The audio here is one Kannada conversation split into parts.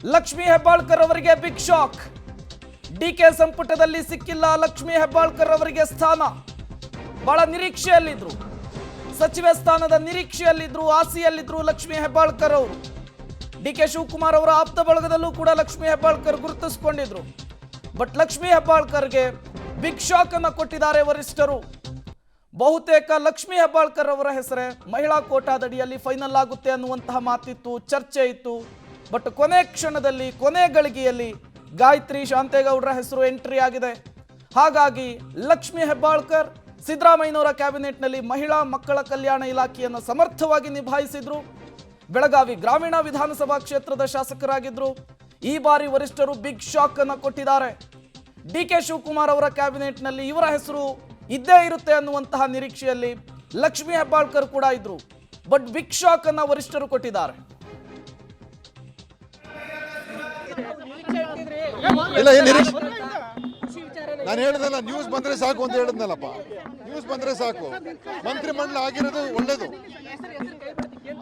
ಲಕ್ಷ್ಮೀ ಹೆಬ್ಬಾಳ್ಕರ್ ಅವರಿಗೆ ಬಿಗ್ ಶಾಕ್. ಡಿಕೆ ಸಂಪುಟದಲ್ಲಿ ಸಿಕ್ಕಿಲ್ಲ ಲಕ್ಷ್ಮೀ ಹೆಬ್ಬಾಳ್ಕರ್ ಅವರಿಗೆ ಸ್ಥಾನ. ಬಹಳ ನಿರೀಕ್ಷೆಯಲ್ಲಿದ್ರು, ಸಚಿವ ಸ್ಥಾನದ ನಿರೀಕ್ಷೆಯಲ್ಲಿದ್ರು, ಆಸೆಯಲ್ಲಿದ್ರು ಲಕ್ಷ್ಮೀ ಹೆಬ್ಬಾಳ್ಕರ್ ಅವರು. ಡಿಕೆ ಶಿವಕುಮಾರ್ ಅವರ ಆಪ್ತ ಬಳಗದಲ್ಲೂ ಕೂಡ ಲಕ್ಷ್ಮೀ ಹೆಬ್ಬಾಳ್ಕರ್ ಗುರುತಿಸಿಕೊಂಡಿದ್ರು. ಬಟ್ ಲಕ್ಷ್ಮೀ ಹೆಬ್ಬಾಳ್ಕರ್ಗೆ ಬಿಗ್ ಶಾಕ್ ಅನ್ನು ಕೊಟ್ಟಿದ್ದಾರೆ ವರಿಷ್ಠರು. ಬಹುತೇಕ ಲಕ್ಷ್ಮೀ ಹೆಬ್ಬಾಳ್ಕರ್ ಅವರ ಹೆಸರೇ ಮಹಿಳಾ ಕೋಟಾದಡಿಯಲ್ಲಿ ಫೈನಲ್ ಆಗುತ್ತೆ ಅನ್ನುವಂತಹ ಮಾತಿತ್ತು, ಚರ್ಚೆ ಇತ್ತು. ಬಟ್ ಕೊನೆ ಕ್ಷಣದಲ್ಲಿ, ಕೊನೆ ಗಳಿಗೆಯಲ್ಲಿ ಗಾಯತ್ರಿ ಶಾಂತೇಗೌಡರ ಹೆಸರು ಎಂಟ್ರಿ ಆಗಿದೆ. ಹಾಗಾಗಿ ಲಕ್ಷ್ಮೀ ಹೆಬ್ಬಾಳ್ಕರ್ ಸಿದ್ದರಾಮಯ್ಯನವರ ಕ್ಯಾಬಿನೆಟ್ನಲ್ಲಿ ಮಹಿಳಾ ಮಕ್ಕಳ ಕಲ್ಯಾಣ ಇಲಾಖೆಯನ್ನು ಸಮರ್ಥವಾಗಿ ನಿಭಾಯಿಸಿದ್ರು. ಬೆಳಗಾವಿ ಗ್ರಾಮೀಣ ವಿಧಾನಸಭಾ ಕ್ಷೇತ್ರದ ಶಾಸಕರಾಗಿದ್ರು. ಈ ಬಾರಿ ವರಿಷ್ಠರು ಬಿಗ್ ಶಾಕ್ ಅನ್ನು ಕೊಟ್ಟಿದ್ದಾರೆ. ಡಿಕೆ ಶಿವಕುಮಾರ್ ಅವರ ಕ್ಯಾಬಿನೆಟ್ನಲ್ಲಿ ಇವರ ಹೆಸರು ಇದ್ದೇ ಇರುತ್ತೆ ಅನ್ನುವಂತಹ ನಿರೀಕ್ಷೆಯಲ್ಲಿ ಲಕ್ಷ್ಮೀ ಹೆಬ್ಬಾಳ್ಕರ್ ಕೂಡ ಇದ್ರು. ಬಟ್ ಬಿಗ್ ಶಾಕ್ ಅನ್ನ ವರಿಷ್ಠರು ಕೊಟ್ಟಿದ್ದಾರೆ. ನಾನು ಹೇಳಿದಲ್ಲ, ನ್ಯೂಸ್ ಬಂದ್ರೆ ಸಾಕು ಅಂತ ಹೇಳಿದ್ನಲ್ಲಪ್ಪ. ನ್ಯೂಸ್ ಬಂದ್ರೆ ಸಾಕು. ಮಂತ್ರಿಮಂಡಲ ಆಗಿರೋದು ಒಳ್ಳೇದು.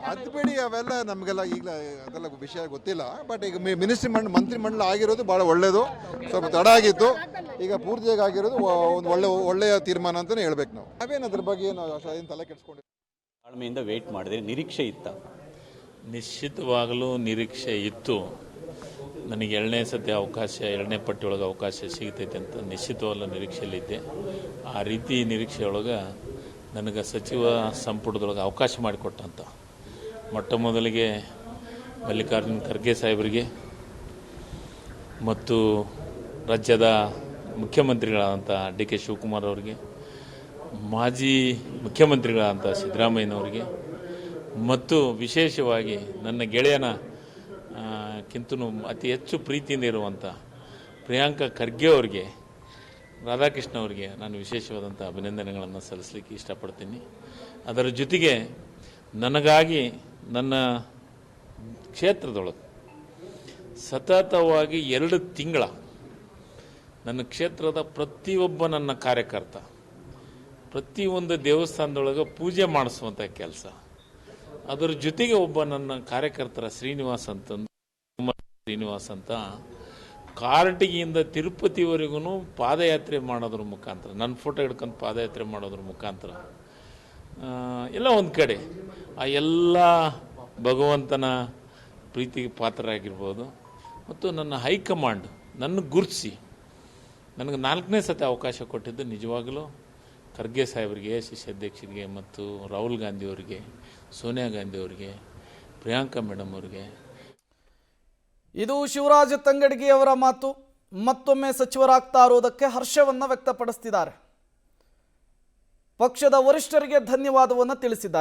ಅದು ಬಿಡಿ, ಅವೆಲ್ಲ ನಮಗೆಲ್ಲ ಈಗ ಅದೆಲ್ಲ ವಿಷಯ ಗೊತ್ತಿಲ್ಲ. ಬಟ್ ಈಗ ಮಂತ್ರಿಮಂಡಲ ಆಗಿರೋದು ಭಾಳ ಒಳ್ಳೇದು. ಸ್ವಲ್ಪ ತಡ ಆಗಿತ್ತು, ಈಗ ಪೂರ್ತಿಯಾಗಿ ಆಗಿರೋದು ಒಂದು ಒಳ್ಳೆಯ ತೀರ್ಮಾನ ಅಂತಲೇ ಹೇಳ್ಬೇಕು ನಾವು. ನಾವೇನು ಅದ್ರ ಬಗ್ಗೆ ಏನು ತಲೆ ಕೆಡಿಸ್ಕೊಂಡು ತಾಳ್ಮೆಯಿಂದ ವೇಟ್ ಮಾಡಿದ್ರೆ ನಿರೀಕ್ಷೆ ಇತ್ತ? ನಿಶ್ಚಿತವಾಗಲೂ ನಿರೀಕ್ಷೆ ಇತ್ತು. ನನಗೆ ಎರಡನೇ ಪಟ್ಟಿಯೊಳಗೆ ಅವಕಾಶ ಸಿಗ್ತೈತೆ ಅಂತ ನಿಶ್ಚಿತವಾಗಲೂ ನಿರೀಕ್ಷೆಯಲ್ಲಿದ್ದೆ. ಆ ರೀತಿ ನಿರೀಕ್ಷೆಯೊಳಗೆ ನನಗೆ ಸಚಿವ ಸಂಪುಟದೊಳಗೆ ಅವಕಾಶ ಮಾಡಿಕೊಟ್ಟಂತ ಮೊಟ್ಟ ಮೊದಲಿಗೆ ಮಲ್ಲಿಕಾರ್ಜುನ ಖರ್ಗೆ ಸಾಹೇಬರಿಗೆ ಮತ್ತು ರಾಜ್ಯದ ಮುಖ್ಯಮಂತ್ರಿಗಳಾದಂಥ ಡಿ ಕೆ ಶಿವಕುಮಾರ್ ಅವರಿಗೆ, ಮಾಜಿ ಮುಖ್ಯಮಂತ್ರಿಗಳಾದಂಥ ಸಿದ್ದರಾಮಯ್ಯನವರಿಗೆ ಮತ್ತು ವಿಶೇಷವಾಗಿ ನನ್ನ ಗೆಳೆಯನ ಕಿಂತನೂ ಅತಿ ಹೆಚ್ಚು ಪ್ರೀತಿಯಿಂದ ಇರುವಂಥ ಪ್ರಿಯಾಂಕಾ ಖರ್ಗೆ ಅವರಿಗೆ, ರಾಧಾಕೃಷ್ಣ ಅವರಿಗೆ ನಾನು ವಿಶೇಷವಾದಂಥ ಅಭಿನಂದನೆಗಳನ್ನು ಸಲ್ಲಿಸಲಿಕ್ಕೆ ಇಷ್ಟಪಡ್ತೀನಿ. ಅದರ ಜೊತೆಗೆ ನನಗಾಗಿ ನನ್ನ ಕ್ಷೇತ್ರದೊಳಗೆ ಸತತವಾಗಿ 2 ತಿಂಗಳ ನನ್ನ ಕ್ಷೇತ್ರದ ಪ್ರತಿಯೊಬ್ಬ ನನ್ನ ಕಾರ್ಯಕರ್ತ ಪ್ರತಿಯೊಂದು ದೇವಸ್ಥಾನದೊಳಗೆ ಪೂಜೆ ಮಾಡಿಸುವಂಥ ಕೆಲಸ, ಅದರ ಜೊತೆಗೆ ಒಬ್ಬ ನನ್ನ ಕಾರ್ಯಕರ್ತರ ಶ್ರೀನಿವಾಸ್ ಅಂತ ಕಾರಟಗಿಯಿಂದ ತಿರುಪತಿವರೆಗೂ ಪಾದಯಾತ್ರೆ ಮಾಡೋದ್ರ ಮುಖಾಂತರ, ನನ್ನ ಫೋಟೋ ಹಿಡ್ಕೊಂಡು ಪಾದಯಾತ್ರೆ ಮಾಡೋದ್ರ ಮುಖಾಂತರ ಎಲ್ಲ ಒಂದು ಕಡೆ ಆ ಎಲ್ಲ ಭಗವಂತನ ಪ್ರೀತಿಗೆ ಪಾತ್ರರಾಗಿರ್ಬೋದು. ಮತ್ತು ನನ್ನ ಹೈಕಮಾಂಡ್ ನನ್ನ ಗುರುತಿಸಿ ನನಗೆ 4ನೇ ಸತಿ ಅವಕಾಶ ಕೊಟ್ಟಿದ್ದು ನಿಜವಾಗಲೂ ಖರ್ಗೆ ಸಾಹೇಬರಿಗೆ, AICC ಅಧ್ಯಕ್ಷರಿಗೆ ಮತ್ತು ರಾಹುಲ್ ಗಾಂಧಿ ಅವರಿಗೆ, ಸೋನಿಯಾ ಗಾಂಧಿ ಅವರಿಗೆ, ಪ್ರಿಯಾಂಕಾ ಮೇಡಮ್ ಅವರಿಗೆ. ಇದು ಶಿವರಾಜ ತಂಗಡಗಿ ಅವರ ಮಾತು. ಮತ್ತೊಮ್ಮೆ ಸಚಿವರಾಗ್ತಾ ಇರೋದಕ್ಕೆ ಹರ್ಷವನ್ನು ವ್ಯಕ್ತಪಡಿಸ್ತಿದ್ದಾರೆ. ಪಕ್ಷದ ವರಿಷ್ಠರಿಗೆ ಧನ್ಯವಾದವನ್ನು ತಿಳಿಸಿದ್ದಾರೆ.